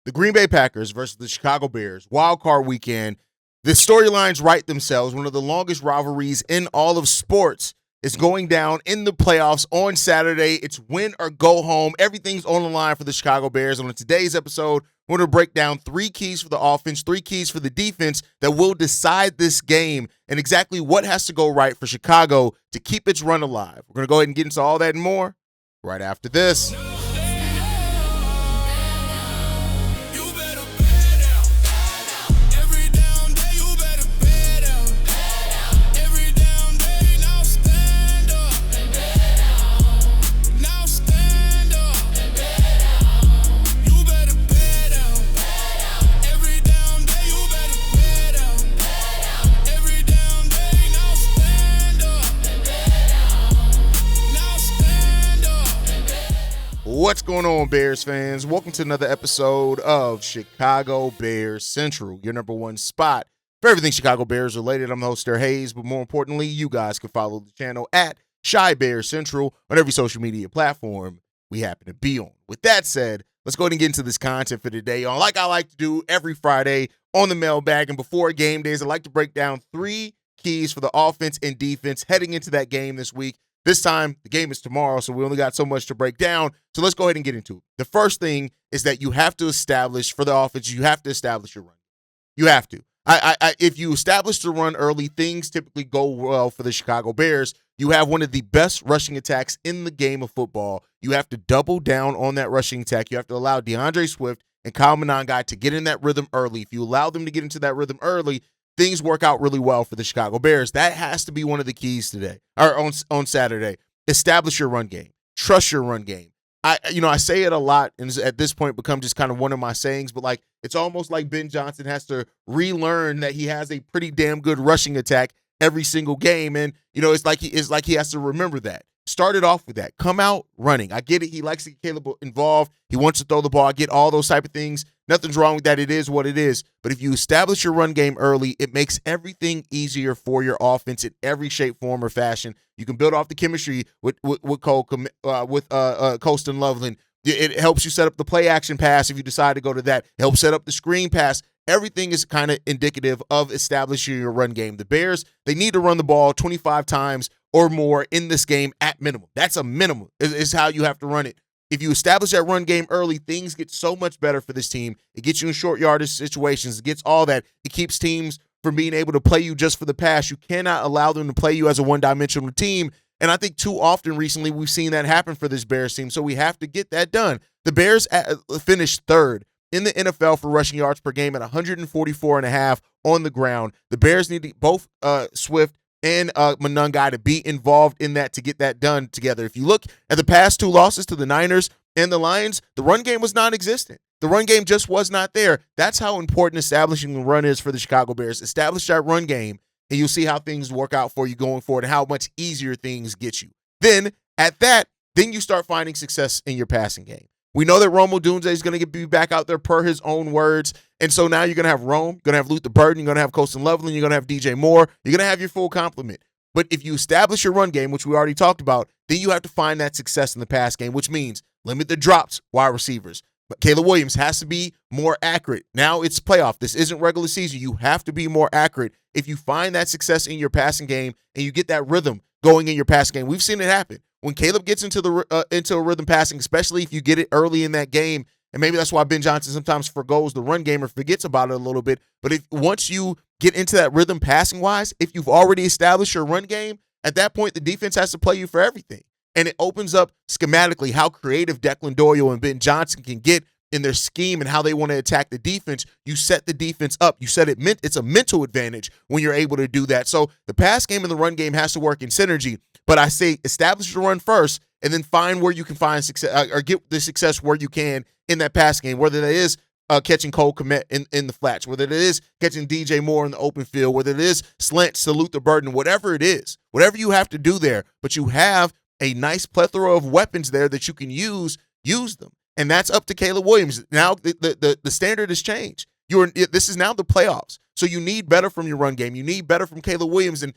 The Green Bay Packers versus the Chicago Bears, wild card weekend. The storylines write themselves. One of the longest rivalries in all of sports is going down in the playoffs on Saturday. It's win or go home. Everything's on the line for the Chicago Bears. And on today's episode, we're going to break down 3 keys for the offense, 3 keys for the defense that will decide this game and exactly what has to go right for Chicago to keep its run alive. We're going to go ahead and get into all that and more right after this. What's going on, Bears fans? Welcome to another episode of Chicago Bears Central, your number one spot for everything Chicago Bears related. I'm the host there, Haize, but more importantly, you guys can follow the channel at Chi Bears Central on every social media platform we happen to be on. With that said, let's go ahead and get into this content for today. Like I like to do every Friday on the Mailbag, and before game days, I like to break down 3 keys for the offense and defense heading into that game this week. This time, the game is tomorrow, so we only got so much to break down. So let's go ahead and get into it. The first thing is that you have to establish, for the offense, you have to establish your run. You have to. If you establish the run early, things typically go well for the Chicago Bears. You have one of the best rushing attacks in the game of football. You have to double down on that rushing attack. You have to allow DeAndre Swift and Kyle Monangai to get in that rhythm early. If you allow them to get into that rhythm early, things work out really well for the Chicago Bears. That has to be one of the keys today, or on Saturday. Establish your run game. Trust your run game. I say it a lot, and at this point become just kind of one of my sayings, but it's almost like Ben Johnson has to relearn that he has a pretty damn good rushing attack every single game, and it's like he has to remember that. Start it off with that. Come out running. I get it. He likes to get Caleb involved. He wants to throw the ball. I get all those type of things. Nothing's wrong with that. It is what it is. But if you establish your run game early, it makes everything easier for your offense in every shape, form, or fashion. You can build off the chemistry with Colston Loveland. It helps you set up the play action pass if you decide to go to that. It helps set up the screen pass. Everything is kind of indicative of establishing your run game. The Bears, they need to run the ball 25 times or more in this game at minimum. That's a minimum is how you have to run it. If you establish that run game early, things get so much better for this team. It gets you in short yardage situations. It gets all that. It keeps teams from being able to play you just for the pass. You cannot allow them to play you as a one-dimensional team. And I think too often recently we've seen that happen for this Bears team. So we have to get that done. The Bears finished 3rd in the NFL for rushing yards per game at 144.5 on the ground. The Bears need both Swift and Monangai to be involved in that to get that done together. If you look at the past 2 losses to the Niners and the Lions, the run game was non-existent. The run game just was not there. That's how important establishing the run is for the Chicago Bears. Establish that run game, and you'll see how things work out for you going forward and how much easier things get you. Then, at that, you start finding success in your passing game. We know that Rome Odunze is going to be back out there per his own words. And so now you're going to have Rome, you're going to have Luther Burden, you're going to have Colston Loveland, you're going to have DJ Moore. You're going to have your full complement. But if you establish your run game, which we already talked about, then you have to find that success in the pass game, which means limit the drops, wide receivers. But Caleb Williams has to be more accurate. Now it's playoff. This isn't regular season. You have to be more accurate. If you find that success in your passing game and you get that rhythm going in your passing game, we've seen it happen. When Caleb gets into a rhythm passing, especially if you get it early in that game, and maybe that's why Ben Johnson sometimes forgoes the run game or forgets about it a little bit. But once you get into that rhythm passing wise, if you've already established your run game, at that point the defense has to play you for everything. And it opens up schematically how creative Declan Doyle and Ben Johnson can get in their scheme and how they want to attack the defense. You set the defense up. You set it's a mental advantage when you're able to do that. So the pass game and the run game has to work in synergy. But I say establish the run first and then find where you can find success or get the success where you can in that pass game, whether that is catching Cole Kmet in the flats, whether it is catching DJ Moore in the open field, whether it is slants to Luther Burden, whatever it is, whatever you have to do there. But you have a nice plethora of weapons there that you can use them. And that's up to Caleb Williams. Now the standard has changed. This is now the playoffs. So you need better from your run game. You need better from Caleb Williams. And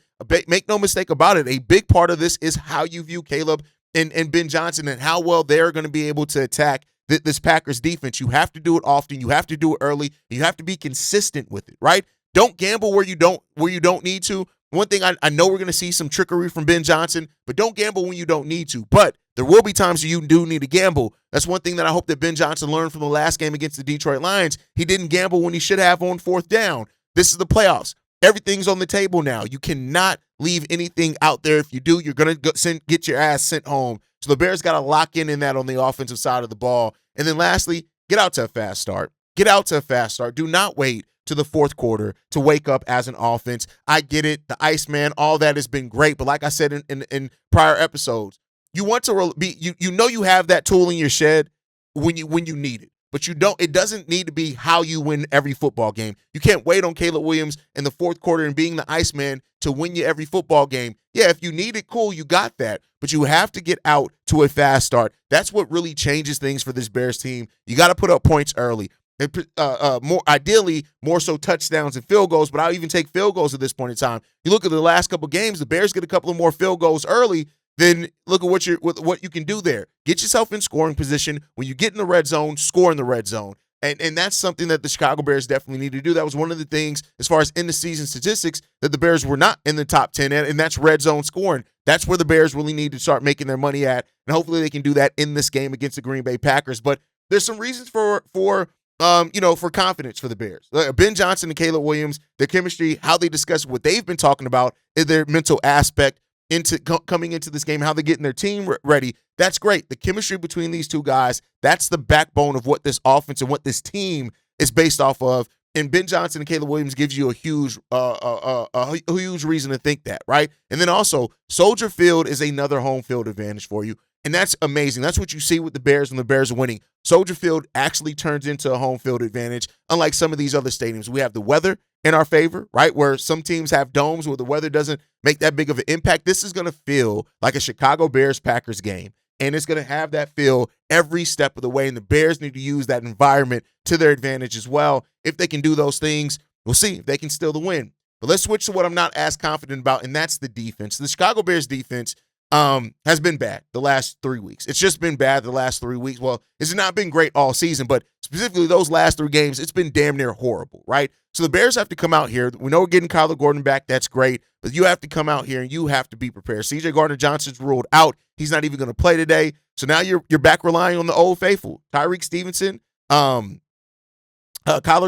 make no mistake about it, a big part of this is how you view Caleb and Ben Johnson and how well they're going to be able to attack this Packers defense. You have to do it often. You have to do it early. You have to be consistent with it, right? Don't gamble where you don't need to. One thing I know we're going to see some trickery from Ben Johnson, but don't gamble when you don't need to. But there will be times where you do need to gamble. That's one thing that I hope that Ben Johnson learned from the last game against the Detroit Lions. He didn't gamble when he should have on fourth down. This is the playoffs. Everything's on the table now. You cannot leave anything out there. If you do, you're going to get your ass sent home. So the Bears got to lock in that on the offensive side of the ball. And then lastly, get out to a fast start. Get out to a fast start. Do not wait to the fourth quarter to wake up as an offense. I get it. The Iceman, all that has been great. But like I said in prior episodes, you want to be, you know you have that tool in your shed when you need it. But you don't. It doesn't need to be how you win every football game. You can't wait on Caleb Williams in the fourth quarter and being the Iceman to win you every football game. Yeah, if you need it, cool, you got that. But you have to get out to a fast start. That's what really changes things for this Bears team. You got to put up points early. Ideally, more so touchdowns and field goals, but I'll even take field goals at this point in time. You look at the last couple games, the Bears get a couple of more field goals early. Then look at what you can do there. Get yourself in scoring position. When you get in the red zone, score in the red zone. And that's something that the Chicago Bears definitely need to do. That was one of the things, as far as in the season statistics, that the Bears were not in the top 10 at, and that's red zone scoring. That's where the Bears really need to start making their money at, and hopefully they can do that in this game against the Green Bay Packers. But there's some reasons for confidence for the Bears. Ben Johnson and Caleb Williams, their chemistry, how they discuss what they've been talking about, is their mental aspect into coming into this game, how they're getting their team ready. That's great. The chemistry between these two guys, that's the backbone of what this offense and what this team is based off of. And Ben Johnson and Caleb Williams gives you a huge reason to think that, right? And then also, Soldier Field is another home field advantage for you. And that's amazing. That's what you see with the Bears when the Bears are winning. Soldier Field actually turns into a home field advantage, unlike some of these other stadiums. We have the weather in our favor, right? Where some teams have domes where the weather doesn't make that big of an impact. This is going to feel like a Chicago Bears-Packers game, and it's going to have that feel every step of the way, and the Bears need to use that environment to their advantage as well. If they can do those things, we'll see if they can steal the win. But let's switch to what I'm not as confident about, and that's the defense. The Chicago Bears defense has been bad the last 3 weeks. It's just been bad the last 3 weeks. Well, it's not been great all season, but specifically those last 3 games, it's been damn near horrible, right? So the Bears have to come out here. We know we're getting Kyler Gordon back. That's great. But you have to come out here and you have to be prepared. C.J. Gardner-Johnson's ruled out. He's not even going to play today. So now you're back relying on the old faithful. Tyreek Stevenson, Kyler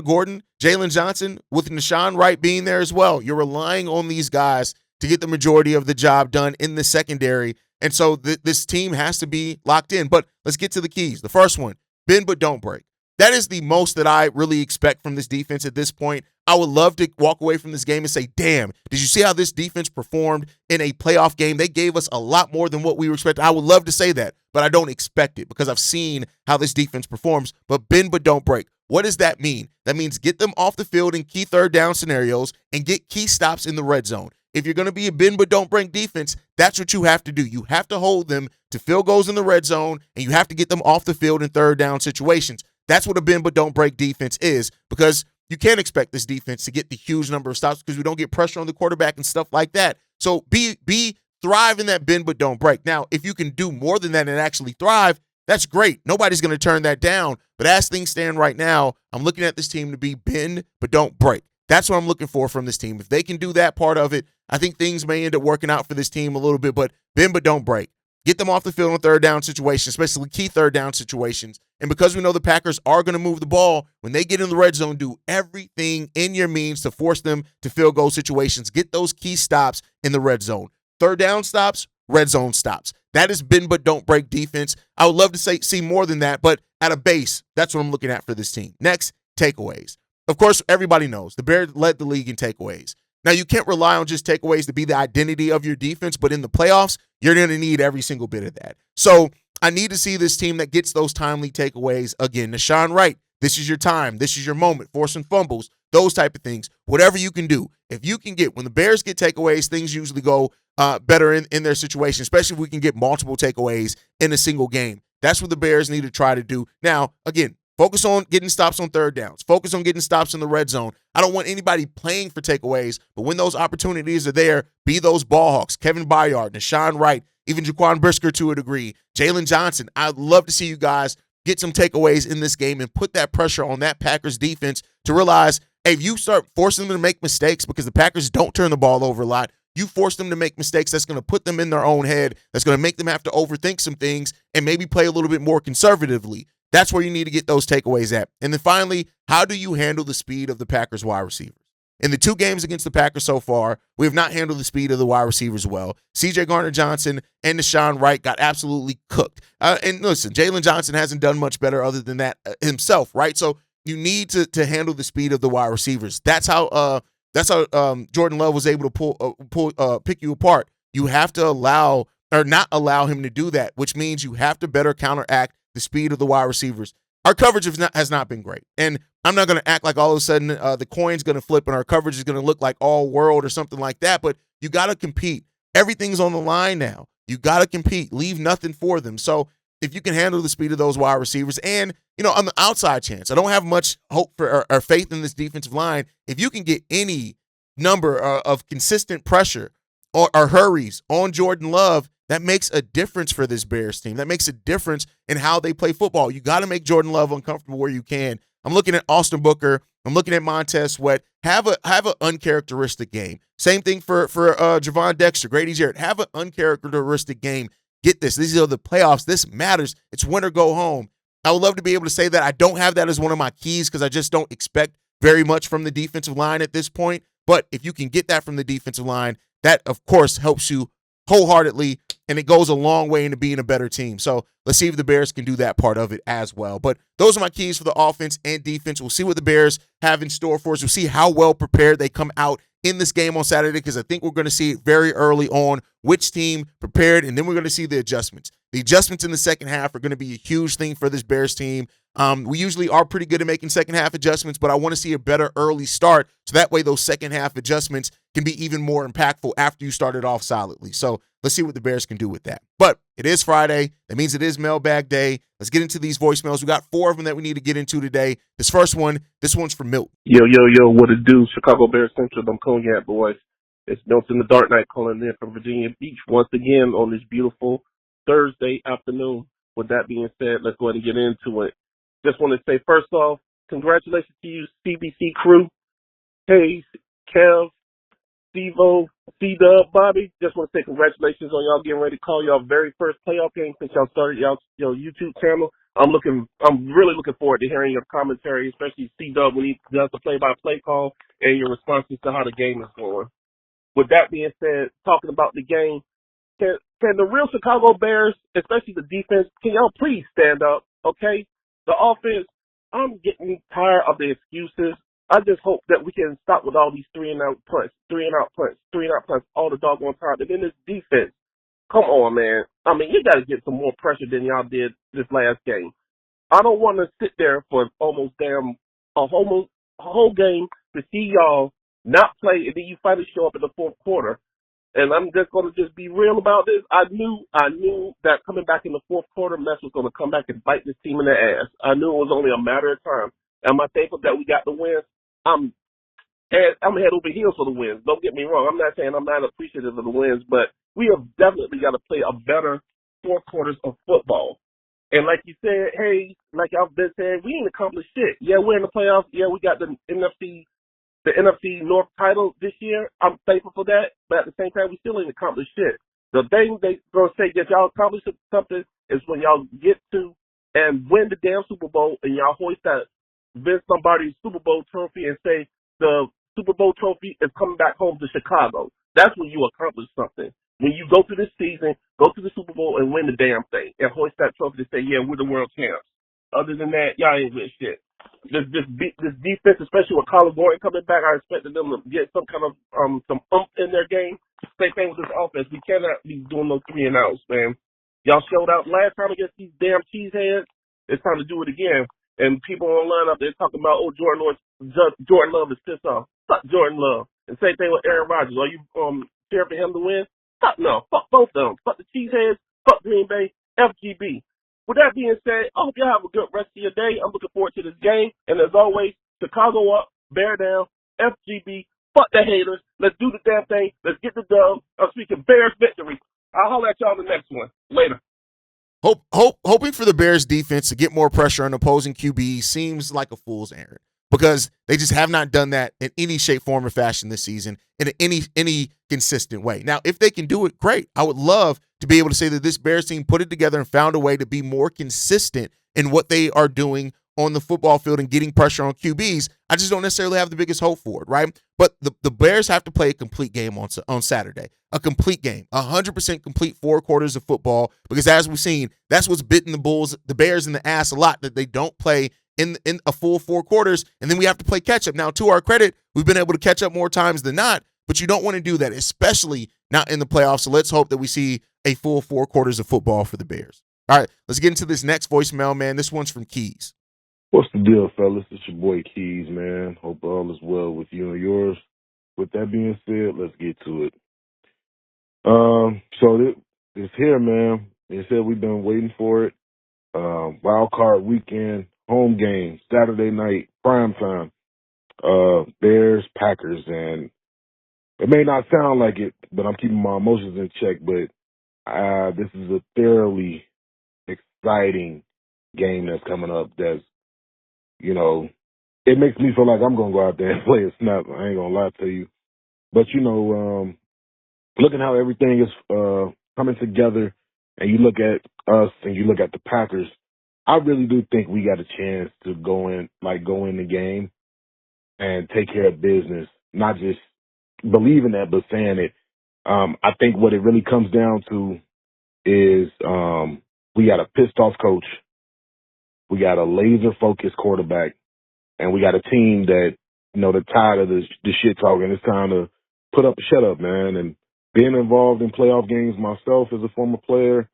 Gordon, Jalen Johnson, with Nashawn Wright being there as well. You're relying on these guys to get the majority of the job done in the secondary. And so this team has to be locked in. But let's get to the keys. The first one, bend but don't break. That is the most that I really expect from this defense at this point. I would love to walk away from this game and say, damn, did you see how this defense performed in a playoff game? They gave us a lot more than what we were expecting. I would love to say that, but I don't expect it because I've seen how this defense performs. But bend but don't break. What does that mean? That means get them off the field in key third down scenarios and get key stops in the red zone. If you're going to be a bend but don't break defense, that's what you have to do. You have to hold them to field goals in the red zone, and you have to get them off the field in third down situations. That's what a bend but don't break defense is, because you can't expect this defense to get the huge number of stops because we don't get pressure on the quarterback and stuff like that. So thrive in that bend but don't break. Now, if you can do more than that and actually thrive, that's great. Nobody's going to turn that down. But as things stand right now, I'm looking at this team to be bend but don't break. That's what I'm looking for from this team. If they can do that part of it, I think things may end up working out for this team a little bit, but bend but don't break. Get them off the field in third down situations, especially key third down situations. And because we know the Packers are going to move the ball, when they get in the red zone, do everything in your means to force them to field goal situations. Get those key stops in the red zone. Third down stops, red zone stops. That is bend but don't break defense. I would love to see more than that, but at a base, that's what I'm looking at for this team. Next, takeaways. Of course, everybody knows the Bears led the league in takeaways. Now, you can't rely on just takeaways to be the identity of your defense, but in the playoffs, you're going to need every single bit of that. So I need to see this team that gets those timely takeaways again. Nashawn Wright, this is your time. This is your moment. Forcing fumbles, those type of things. Whatever you can do. If you can when the Bears get takeaways, things usually go better in their situation, especially if we can get multiple takeaways in a single game. That's what the Bears need to try to do. Now, again, focus on getting stops on third downs. Focus on getting stops in the red zone. I don't want anybody playing for takeaways, but when those opportunities are there, be those ball hawks. Kevin Byard, Nashawn Wright, even Jaquan Brisker to a degree, Jalen Johnson. I'd love to see you guys get some takeaways in this game and put that pressure on that Packers defense to realize, hey, if you start forcing them to make mistakes, because the Packers don't turn the ball over a lot, you force them to make mistakes, that's going to put them in their own head. That's going to make them have to overthink some things and maybe play a little bit more conservatively. That's where you need to get those takeaways at. And then finally, how do you handle the speed of the Packers wide receivers? In the 2 games against the Packers so far, we have not handled the speed of the wide receivers well. C.J. Gardner-Johnson and Deshaun Wright got absolutely cooked. And listen, Jalen Johnson hasn't done much better other than that himself, right? So you need to handle the speed of the wide receivers. That's how Jordan Love was able to pick you apart. You have to allow or not allow him to do that, which means you have to better counteract the speed of the wide receivers. Our coverage has not been great. And I'm not going to act like all of a sudden the coin's going to flip and our coverage is going to look like all world or something like that, but you got to compete. Everything's on the line now. You got to compete. Leave nothing for them. So if you can handle the speed of those wide receivers and, on the outside chance, I don't have much hope for or faith in this defensive line. If you can get any number of consistent pressure or hurries on Jordan Love, that makes a difference for this Bears team. That makes a difference in how they play football. You got to make Jordan Love uncomfortable where you can. I'm looking at Austin Booker. I'm looking at Montez Sweat. Have an uncharacteristic game. Same thing for Javon Dexter, Grady Jarrett. Have an uncharacteristic game. Get this. These are the playoffs. This matters. It's win or go home. I would love to be able to say that. I don't have that as one of my keys because I just don't expect very much from the defensive line at this point. But if you can get that from the defensive line, that, of course, helps you wholeheartedly, and it goes a long way into being a better team. So let's see if the Bears can do that part of it as well. But those are my keys for the offense and defense. We'll see what the Bears have in store for us. We'll see how well prepared they come out in this game on Saturday, because I think we're going to see it very early on which team prepared, and then we're going to see the adjustments. The adjustments in the second half are going to be a huge thing for this Bears team. We usually are pretty good at making second half adjustments, but I want to see a better early start so that way those second half adjustments can be even more impactful after you started off solidly. So let's see what the Bears can do with that. But it is Friday. That means it is Mailbag Day. Let's get into these voicemails. We got 4 of them that we need to get into today. This one's from Milton. Yo, what it do? Chicago Bears Central, them Cognac boys. It's Milton the Dark Knight calling in from Virginia Beach once again on this beautiful Thursday afternoon. With that being said, let's go ahead and get into it. Just want to say, first off, congratulations to you, CBC crew. Haize, Kev, Steve-O, C-Dub, Bobby. Just want to say congratulations on y'all getting ready to call y'all very first playoff game since y'all started y'all YouTube channel. I'm really looking forward to hearing your commentary, especially C-Dub when he does the play-by-play call and your responses to how the game is going. With that being said, talking about the game, can the real Chicago Bears, especially the defense, can y'all please stand up, okay? The offense, I'm getting tired of the excuses. I just hope that we can stop with all these three and out punts all the doggone time. And then this defense, come on, man. I mean, you got to get some more pressure than y'all did this last game. I don't want to sit there for almost a whole game to see y'all not play, and then you finally show up in the fourth quarter. And I'm just going to just be real about this. I knew that coming back in the fourth quarter, mess was going to come back and bite this team in the ass. I knew it was only a matter of time. Am I thankful that we got the win? I'm head over heels for the wins. Don't get me wrong. I'm not saying I'm not appreciative of the wins, but we have definitely got to play a better 4 quarters of football. And like you said, hey, like I've been saying, we ain't accomplished shit. Yeah, we're in the playoffs. Yeah, we got the NFC North title this year. I'm thankful for that. But at the same time, we still ain't accomplished shit. The thing they gonna say that y'all accomplished something is when y'all get to and win the damn Super Bowl and y'all hoist that Vince Lombardi Super Bowl trophy and say the Super Bowl trophy is coming back home to Chicago. That's when you accomplish something. When you go through this season, go to the Super Bowl and win the damn thing and hoist that trophy to say, yeah, we're the world champs. Other than that, y'all ain't with shit. This defense, especially with Colin Gordon coming back, I expected them to get some kind of some oomph in their game. Same thing with this offense. We cannot be doing those 3 and outs, man. Y'all showed out last time against these damn cheeseheads. It's time to do it again. And people online up there talking about, oh, Jordan Love is pissed off. Fuck Jordan Love. And same thing with Aaron Rodgers. Are you cheering for him to win? Fuck no. Fuck both of them. Fuck the cheeseheads. Fuck Green Bay. FGB. With that being said, I hope y'all have a good rest of your day. I'm looking forward to this game. And as always, Chicago up, bear down, FGB, fuck the haters. Let's do the damn thing. Let's get the dub. I'm speaking Bears victory. I'll holler at y'all in the next one. Later. Hoping for the Bears defense to get more pressure on opposing QBs seems like a fool's errand because they just have not done that in any shape, form, or fashion this season in any consistent way. Now, if they can do it, great. I would love to be able to say that this Bears team put it together and found a way to be more consistent in what they are doing on the football field and getting pressure on QBs. I just don't necessarily have the biggest hope for it, right? But the Bears have to play a complete game on Saturday. A complete game, 100% complete 4 quarters of football, because as we've seen, that's what's bitten the Bears in the ass a lot, that they don't play in a full 4 quarters, and then we have to play catch up. Now, to our credit, we've been able to catch up more times than not, but you don't want to do that, especially not in the playoffs. So let's hope that we see a full 4 quarters of football for the Bears. All right, let's get into this next voicemail, man. This one's from Keys. What's the deal, fellas? It's your boy Keys, man. Hope all is well with you and yours. With that being said, let's get to it. So it's here, man. They said we've been waiting for it. Wild card weekend, home game, Saturday night, prime time. Bears, Packers, and it may not sound like it, but I'm keeping my emotions in check. But this is a thoroughly exciting game that's coming up. That's, you know, it makes me feel like I'm gonna go out there and play a snap. I ain't gonna lie to you. But looking how everything is coming together, and you look at us and you look at the Packers, I really do think we got a chance to go in the game and take care of business. Not just believing that, but saying it. I think what it really comes down to is we got a pissed off coach, we got a laser focused quarterback, and we got a team that, they're tired of the shit talking. It's time to put up a shut up, man. And being involved in playoff games myself as a former player,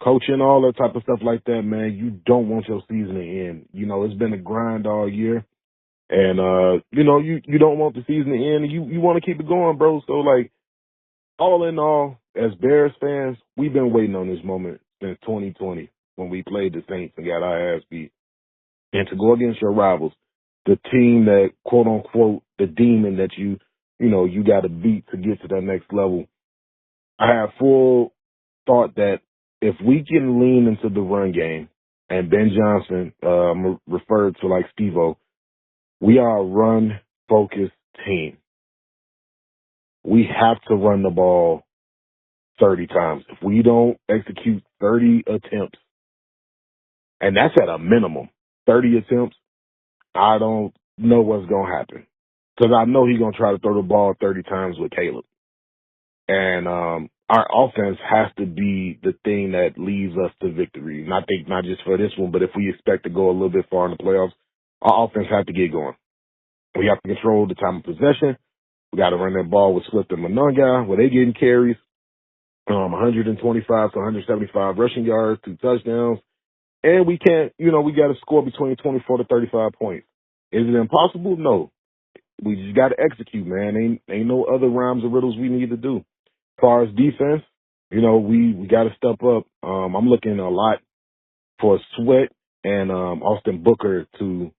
coaching, all that type of stuff like that, man, you don't want your season to end. It's been a grind all year. And, you don't want the season to end. You want to keep it going, bro. So, all in all, as Bears fans, we've been waiting on this moment since 2020 when we played the Saints and got our ass beat. And to go against your rivals, the team that, quote unquote, the demon that you got to beat to get to that next level. I have full thought that if we can lean into the run game, and Ben Johnson referred to like Steve-O, we are a run-focused team. We have to run the ball 30 times. If we don't execute 30 attempts, and that's at a minimum, 30 attempts, I don't know what's going to happen. Because I know he's going to try to throw the ball 30 times with Caleb. And our offense has to be the thing that leads us to victory. And I think not just for this one, but if we expect to go a little bit far in the playoffs, our offense has to get going. We have to control the time of possession. We got to run that ball with Swift and Monangai, where they getting carries, 125 to 175 rushing yards, 2 touchdowns. And we can't, we got to score between 24 to 35 points. Is it impossible? No. We just got to execute, man. Ain't no other rhymes or riddles we need to do. As far as defense, we got to step up. I'm looking a lot for Sweat and Austin Booker to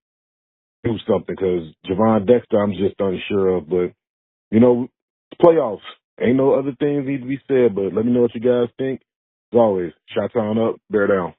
do something, because Javon Dexter I'm just unsure of. But, it's playoffs. Ain't no other things need to be said, but let me know what you guys think. As always, shots on up, bear down.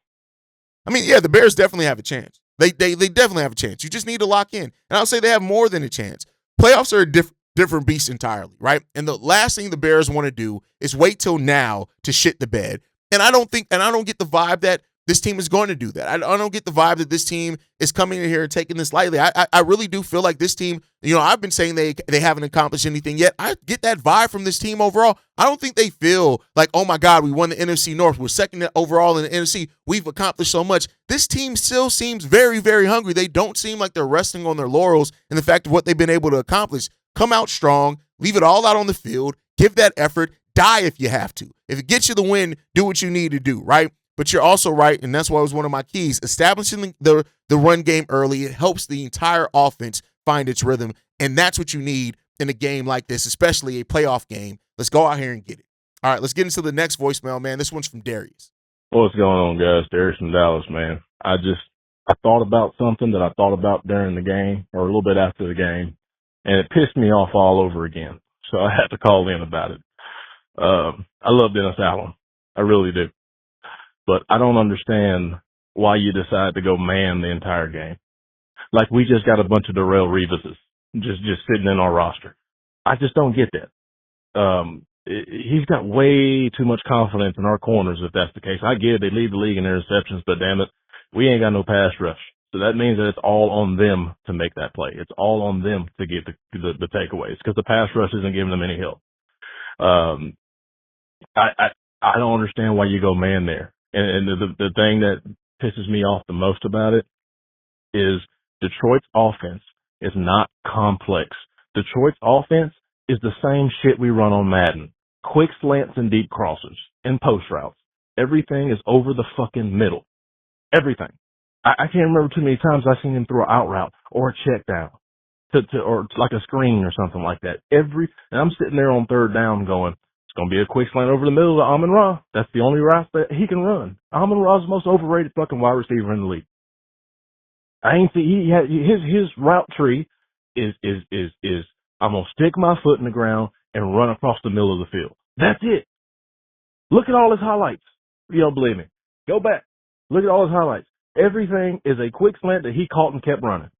I mean, yeah, the Bears definitely have a chance. They definitely have a chance. You just need to lock in. And I'll say they have more than a chance. Playoffs are a different beast entirely, right? And the last thing the Bears want to do is wait till now to shit the bed. And I don't get the vibe that this team is going to do that. I don't get the vibe that this team is coming in here and taking this lightly. I really do feel like this team, I've been saying they haven't accomplished anything yet. I get that vibe from this team overall. I don't think they feel like, oh my God, we won the NFC North. We're second overall in the NFC. We've accomplished so much. This team still seems very, very hungry. They don't seem like they're resting on their laurels and the fact of what they've been able to accomplish. Come out strong, leave it all out on the field, give that effort, die if you have to. If it gets you the win, do what you need to do, right? But you're also right, and that's why it was one of my keys. Establishing the run game early, it helps the entire offense find its rhythm, and that's what you need in a game like this, especially a playoff game. Let's go out here and get it. All right, let's get into the next voicemail, man. This one's from Darius. What's going on, guys? Darius from Dallas, man. I thought about something that I thought about during the game or a little bit after the game, and it pissed me off all over again. So I had to call in about it. I love Dennis Allen. I really do. but I don't understand why you decide to go man the entire game. Like we just got a bunch of Darrell Reeveses just sitting in our roster. I just don't get that. He's got way too much confidence in our corners if that's the case. I get it, they lead the league in interceptions, but damn it, we ain't got no pass rush. So that means that it's all on them to make that play. It's all on them to get the takeaways because the pass rush isn't giving them any help. I don't understand why you go man there. And the thing that pisses me off the most about it is Detroit's offense is not complex. Detroit's offense is the same shit we run on Madden. Quick slants and deep crossers and post routes. Everything is over the fucking middle. Everything. I can't remember too many times I've seen him throw an out route or a check down or like a screen or something like that. And I'm sitting there on third down going, it's going to be a quick slant over the middle to Amon-Ra. That's the only route that he can run. Amon-Ra's the most overrated fucking wide receiver in the league. I ain't see his route tree is I'm gonna stick my foot in the ground and run across the middle of the field. That's it. Look at all his highlights. You don't believe me? Go back. Look at all his highlights. Everything is a quick slant that he caught and kept running,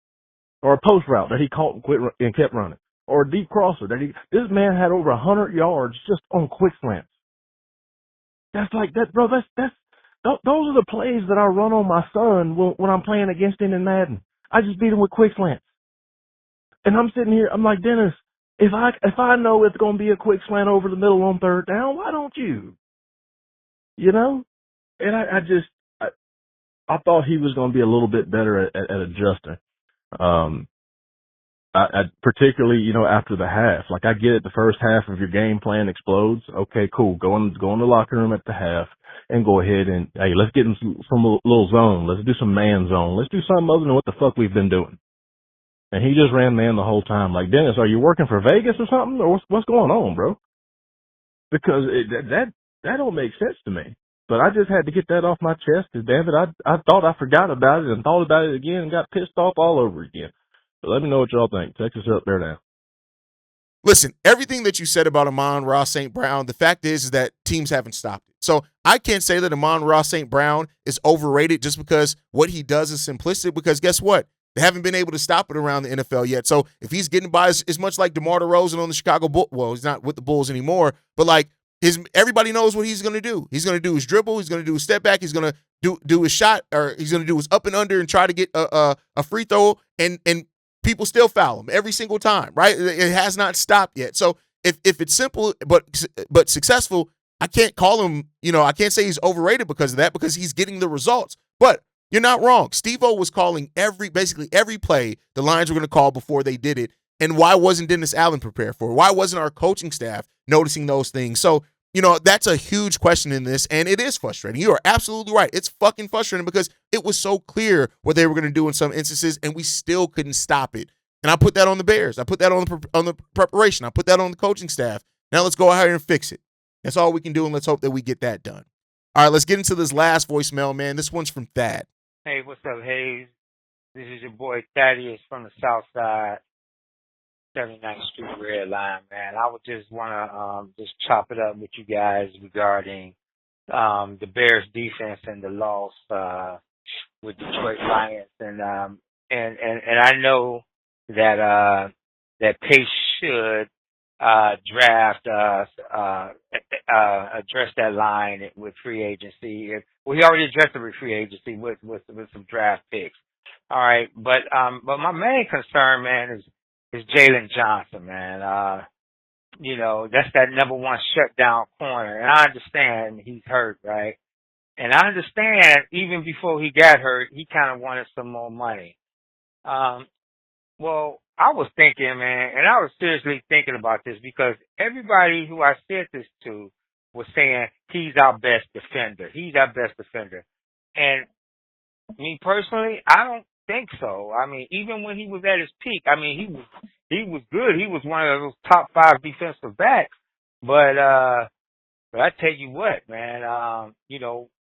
or a post route that he caught and kept running, or a deep crosser that this man had over 100 yards just on quick slants. That's like that, bro. Those are the plays that I run on my son when I'm playing against him in Madden. I just beat him with quick slants. And I'm sitting here, I'm like, Dennis, if I know it's going to be a quick slant over the middle on third down, why don't you? You know? And I thought he was going to be a little bit better at adjusting. I particularly, after the half, like I get it, the first half of your game plan explodes. Okay, cool. Go in the locker room at the half and go ahead and, hey, let's get in some little zone. Let's do some man zone. Let's do something other than what the fuck we've been doing. And he just ran man the whole time. Like, Dennis, are you working for Vegas or something? Or what's going on, bro? Because that don't make sense to me. But I just had to get that off my chest because, damn it, I thought I forgot about it and thought about it again and got pissed off all over again. But let me know what y'all think. Texas up there now. Listen, everything that you said about Amon-Ra St. Brown, the fact is that teams haven't stopped it. So I can't say that Amon-Ra St. Brown is overrated just because what he does is simplistic, because guess what? They haven't been able to stop it around the NFL yet. So if he's getting by, as much like DeMar DeRozan on the Chicago Bulls, well, he's not with the Bulls anymore, but like everybody knows what he's going to do. He's going to do his dribble. He's going to do his step back. He's going to do his shot, or he's going to do his up and under and try to get a free throw, and people still foul him every single time, right? It has not stopped yet. So if it's simple but successful, I can't call him, I can't say he's overrated because of that, because he's getting the results. But you're not wrong. Steve-O was calling basically every play the Lions were going to call before they did it. And why wasn't Dennis Allen prepared for it? Why wasn't our coaching staff noticing those things? So, that's a huge question in this, and it is frustrating. You are absolutely right. It's fucking frustrating because it was so clear what they were going to do in some instances, and we still couldn't stop it. And I put that on the Bears. I put that on the preparation. I put that on the coaching staff. Now let's go out here and fix it. That's all we can do, and let's hope that we get that done. All right, let's get into this last voicemail, man. This one's from Thad. Hey, what's up, Haize? This is your boy Thaddeus from the South Side, 79th Street Red Line, man. I would just want to just chop it up with you guys regarding the Bears defense and the loss with Detroit Lions, and I know that Pace should address that line with free agency. He already addressed it with free agency with some draft picks. All right, but my main concern, man, is Jalen Johnson, man. That's that number one shutdown corner, and I understand he's hurt, right? And I understand even before he got hurt, he kind of wanted some more money. Well, I was thinking, man, and I was seriously thinking about this because everybody who I said this to was saying he's our best defender. He's our best defender. And me personally, I don't think so. I mean, even when he was at his peak, I mean, he was good. He was one of those top 5 defensive backs. But I tell you what, man,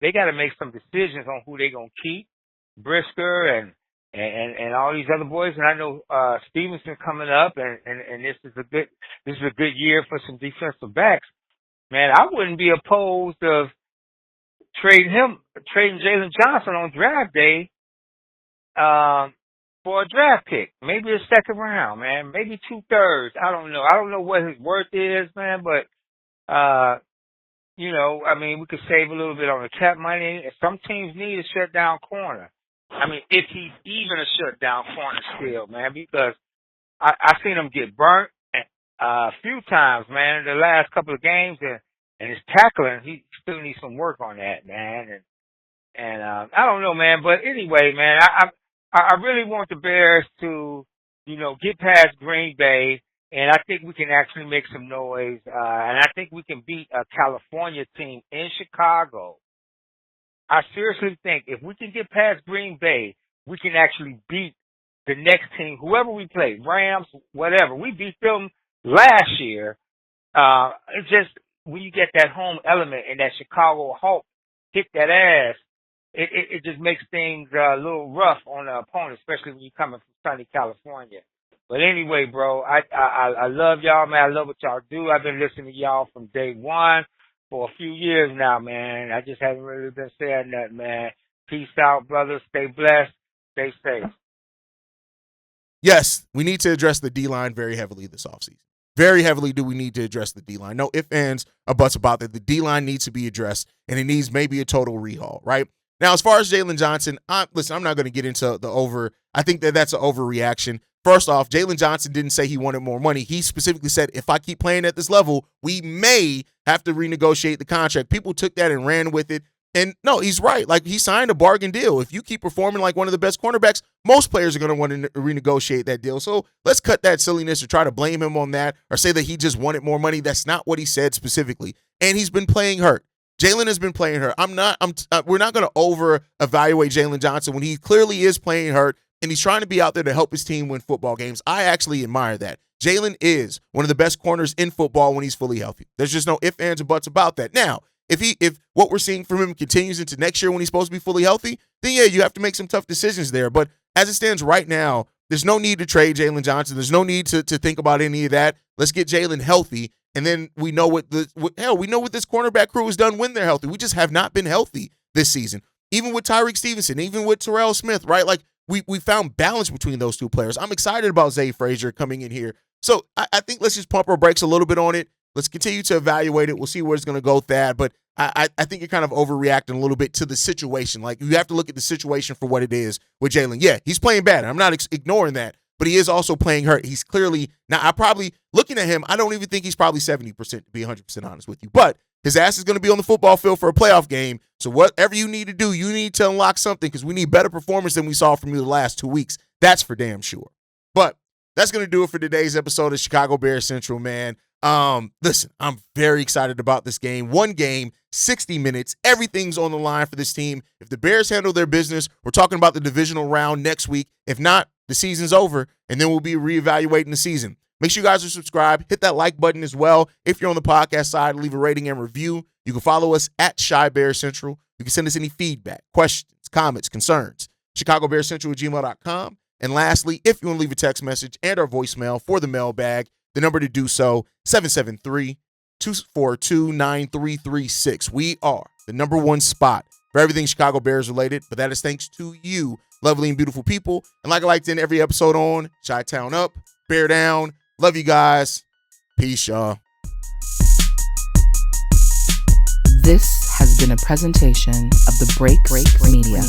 they got to make some decisions on who they're going to keep. Brisker and all these other boys, and I know Stevenson coming up, and this is a good year for some defensive backs. Man, I wouldn't be opposed of trading Jalen Johnson on draft day, for a draft pick, maybe a second round, man, maybe 2/3. I don't know. I don't know what his worth is, man, but I mean, we could save a little bit on the cap money. Some teams need a shutdown corner. I mean, if he's even a shutdown corner still, man, because I seen him get burnt a few times, man, in the last couple of games, and his tackling, he still needs some work on that, man. And I don't know, man, but anyway, man, I really want the Bears to, get past Green Bay, and I think we can actually make some noise, and I think we can beat a California team in Chicago. I seriously think if we can get past Green Bay, we can actually beat the next team, whoever we play, Rams, whatever. We beat them last year. It's just when you get that home element and that Chicago Hulk kick that ass, it just makes things a little rough on the opponent, especially when you're coming from sunny California. But anyway, bro, I love y'all, man. I love what y'all do. I've been listening to y'all from day one for a few years now, man. I just haven't really been saying nothing, man. Peace out, brothers. Stay blessed. Stay safe. Yes, we need to address the D-line very heavily this offseason. Very heavily do we need to address the D-line. No ifs, ands, or buts about that. The D-line needs to be addressed, and it needs maybe a total rehaul, right? Now, as far as Jalen Johnson, I'm not going to get into the over. I think that's an overreaction. First off, Jalen Johnson didn't say he wanted more money. He specifically said, if I keep playing at this level, we may have to renegotiate the contract. People took that and ran with it. And no, he's right. Like, he signed a bargain deal. If you keep performing like one of the best cornerbacks, most players are going to want to renegotiate that deal. So let's cut that silliness or try to blame him on that or say that he just wanted more money. That's not what he said specifically. And he's been playing hurt. Jalen has been playing hurt. We're not going to over-evaluate Jalen Johnson when he clearly is playing hurt and he's trying to be out there to help his team win football games. I actually admire that. Jalen is one of the best corners in football when he's fully healthy. There's just no ifs, ands, or buts about that. Now, if what we're seeing from him continues into next year when he's supposed to be fully healthy, then yeah, you have to make some tough decisions there. But as it stands right now, there's no need to trade Jalen Johnson. There's no need to think about any of that. Let's get Jalen healthy, and then we know what this cornerback crew has done when they're healthy. We just have not been healthy this season. Even with Tyreek Stevenson, even with Terrell Smith, right? Like, we found balance between those two players. I'm excited about Zay Frazier coming in here. So I think let's just pump our brakes a little bit on it. Let's continue to evaluate it. We'll see where it's going to go, Thad. But I think you're kind of overreacting a little bit to the situation. Like, you have to look at the situation for what it is with Jalen. Yeah, he's playing bad. I'm not ignoring that. But he is also playing hurt. He's clearly – now, looking at him, I don't even think he's probably 70%, to be 100% honest with you. But his ass is going to be on the football field for a playoff game. So whatever you need to do, you need to unlock something because we need better performance than we saw from you the last 2 weeks. That's for damn sure. But that's going to do it for today's episode of Chicago Bears Central, man. Listen, I'm very excited about this game. One game, 60 minutes. Everything's on the line for this team. If the Bears handle their business, we're talking about the divisional round next week. If not, the season's over, and then we'll be reevaluating the season. Make sure you guys are subscribed. Hit that like button as well. If you're on the podcast side, leave a rating and review. You can follow us at Chi Bear Central. You can send us any feedback, questions, comments, concerns. ChicagoBearCentral@gmail.com. And lastly, if you want to leave a text message and our voicemail for the mailbag, the number to do so, 773-242-9336. We are the number one spot for everything Chicago Bears related, but that is thanks to you, lovely and beautiful people. And like I like to end every episode on, Chi-Town up, Bear down. Love you guys. Peace, y'all. This has been a presentation of the Break Media.